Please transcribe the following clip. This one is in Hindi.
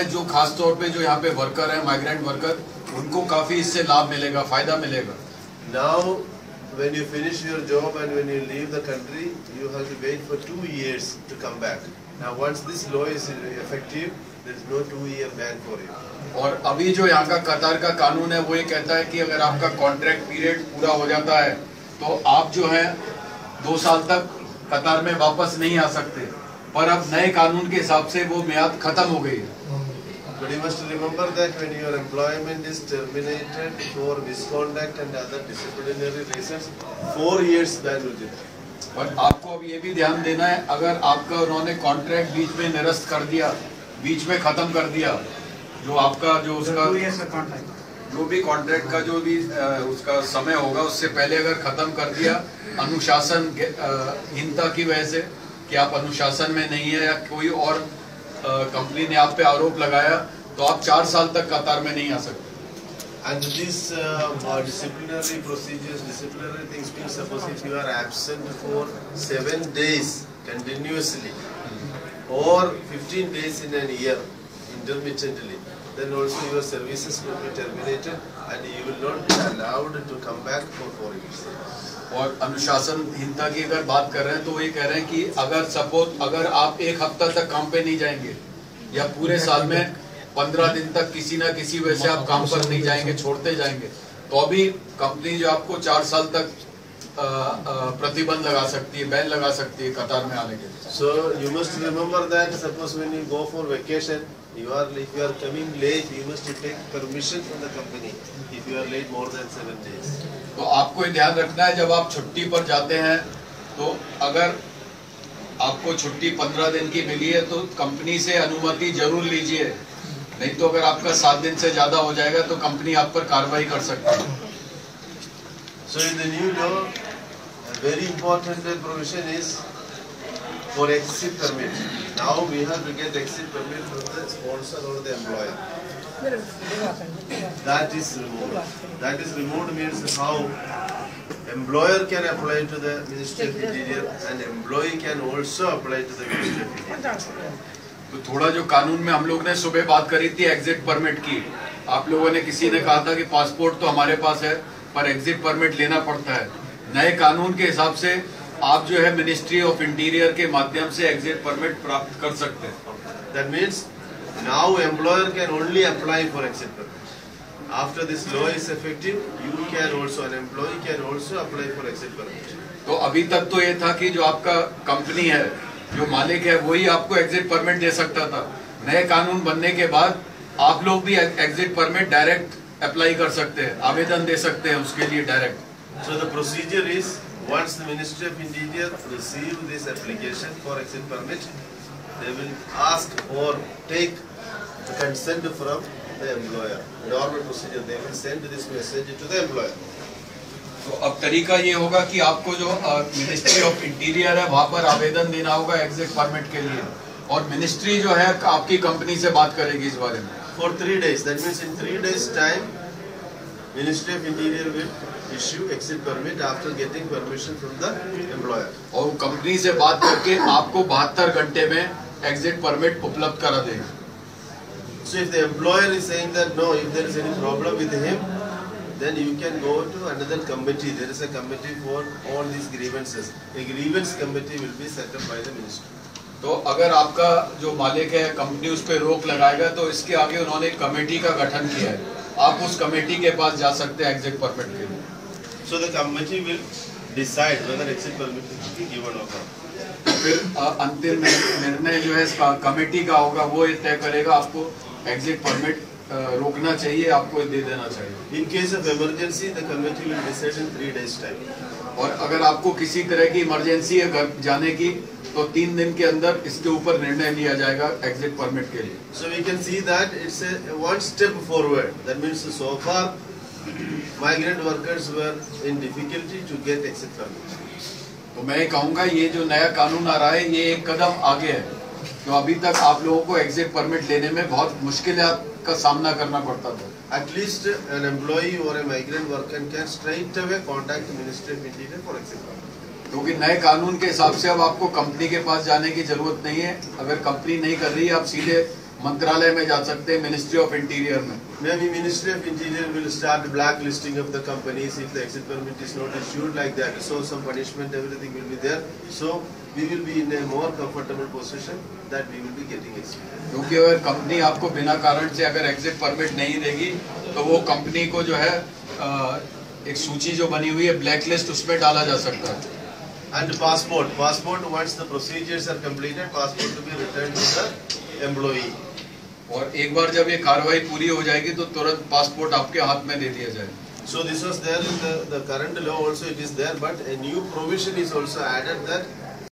जो खास तौर पे जो यहाँ पे वर्कर है, माइग्रेंट वर्कर, उनको काफी इससे लाभ मिलेगा, फायदा मिलेगा। Now, when you finish your job and when you leave the country, you have to wait for 2 years to come back. Now, once this law is effective, there is no 2-year ban for you. और अभी जो यहाँ का कतार का कानून है वो ये कहता है कि अगर आपका कॉन्ट्रैक्ट पीरियड पूरा हो जाता है तो आप जो है 2 साल तक कतार में वापस नहीं आ सकते, पर अब नए कानून के हिसाब से वो मियाद खत्म हो गई है। But you must remember that when your employment is terminated for misconduct and other disciplinary reasons, 4 years ban will be there. पर आपको अब ये भी ध्यान देना है, अगर आपका उन्होंने कॉन्ट्रैक्ट बीच में निरस्त कर दिया, बीच में खत्म कर दिया, जो आपका जो उसका जो भी कॉन्ट्रैक्ट का जो भी उसका समय होगा उससे पहले अगर खत्म कर दिया अनुशासनहीनता की वजह से कि आप अनुशासन में नहीं है या कोई और कंपनी ने आप पे आरोप लगाया, तो आप 4 साल तक कतार में नहीं आ सकते। And these disciplinary procedures, disciplinary things being, suppose if you are absent for 7 days continuously or 15 days in a year intermittently, then also your services will be terminated and you will not be allowed to come back for 4 years. और अनुशासनहीनता की अगर बात कर रहे हैं तो वो ये कह रहे हैं कि अगर आप 1 हफ्ता तक काम पे नहीं जाएंगे या पूरे साल में 15 दिन तक किसी ना किसी वजह से आप काम पर नहीं जाएंगे, छोड़ते जाएंगे, तो अभी कंपनी जो आपको 4 साल तक प्रतिबंध लगा सकती है, बैन लगा सकती है कतार में आने के लिए। So you must remember that suppose when you go for vacation, if you are coming late, you must take permission from the company if you are late more than 7 days. तो आपको ये ध्यान रखना है, जब आप छुट्टी पर जाते हैं तो अगर आपको छुट्टी 15 दिन की मिली है तो कंपनी से अनुमति जरूर लीजिए, नहीं तो अगर आपका 7 दिन से ज्यादा हो जाएगा तो कंपनी आप पर कार्रवाई कर सकती है। So in the new law, a very important provision is for exit permit. Now we have to get exit permit from the sponsor or the employer. That is removed. That is removed means how employer can apply to the Ministry of Interior and employee can also apply to the Ministry of Interior. तो थोड़ा जो कानून में हम लोग ने सुबह बात करी थी एग्जिट परमिट की, आप लोगों ने किसी ने कहा था कि पासपोर्ट तो हमारे पास है पर एग्जिट परमिट लेना पड़ता है। नए कानून के हिसाब से आप जो है मिनिस्ट्री ऑफ इंटीरियर के माध्यम से एग्जिट परमिट प्राप्त कर सकते हैं। That means now employer can only apply for exit permit. After this law is effective, you can also, an employee can also apply for exit permit. तो अभी तक तो ये था कि जो आपका कंपनी है, जो मालिक है, वही आपको एग्जिट परमिट दे सकता था। नए कानून बनने के बाद आप लोग भी एग्जिट परमिट डायरेक्ट अप्लाई कर सकते हैं, आवेदन दे सकते हैं उसके लिए direct. So the procedure is, once the Ministry of Interior receive this application for exit permit, they will ask or take the consent from the employer. Normal procedure, they will send this message to the employer. तो अब तरीका ये होगा कि आपको जो मिनिस्ट्री ऑफ इंटीरियर है वहाँ पर आवेदन देना होगा एग्जिट परमिट के लिए, और मिनिस्ट्री जो है आपकी कंपनी से बात करेगी इस बारे में। For 3 days, that means in 3 days time, Ministry of Interior will issue exit permit after getting permission from the employer. और कंपनी से बात करके आपको 72 घंटे में एग्जिट परमिट उपलब्ध करा देगी। So if the employer is saying that no, if there is any problem with him, then you can go to another committee. There is a committee for all these grievances. A grievance committee will be set up by the ministry. तो अगर आपका जो मालिक है कंपनी उस पर रोक लगाएगा तो इसके आगे उन्होंने एक कमेटी का गठन किया है, आप उस कमेटी के पास जा सकते हैं एग्जिट परमिट के लिए। So the committee will decide whether exit permit will be given or not. फिर अंतिम निर्णय जो है कमेटी का होगा, वो ये तय करेगा आपको एग्जिट परमिट रोकना चाहिए, आपको दे देना चाहिए। In case of emergency, the committee will decide in 3 days time. और अगर आपको किसी तरह की इमरजेंसी है घर जाने की तो 3 दिन के अंदर इसके ऊपर निर्णय लिया जाएगा एग्जिट परमिट के लिए। So we can see that it's a one step forward. That means so far migrant workers were in difficulty to get exit permit. तो मैं कहूँगा ये जो नया कानून आ रहा है ये एक कदम आगे है, तो अभी तक आप लोगों को एग्जिट परमिट लेने में बहुत मुश्किलात का सामना करना पड़ता था। At least an employee or a migrant worker can straight away contact the Ministry of Interior for exit permit. क्योंकि नए कानून के हिसाब से अब आपको कंपनी के पास जाने की जरूरत नहीं है। अगर कंपनी नहीं कर रही है, आप सीधे मंत्रालय में जा सकते हैं, मिनिस्ट्री ऑफ इंटीरियर में। Maybe Ministry of Interior will start blacklisting of the companies if the exit permit is not issued like that. So some punishment, everything will be there. So we will be in a more comfortable position that we will be getting exit. क्योंकि अगर कंपनी आपको बिना कारण से अगर एग्जिट परमिट नहीं देगी तो वो कंपनी को जो है एक सूची जो बनी हुई है ब्लैक लिस्ट, उसमें डाला जा सकता है। And passport, once the procedures are completed, passport to be returned to the employee. और एक बार जब ये कार्रवाई पूरी हो जाएगी तो तुरंत पासपोर्ट आपके हाथ में दे दिया जाएगा। So this was there in the current law also, it is there, but a new provision is also added that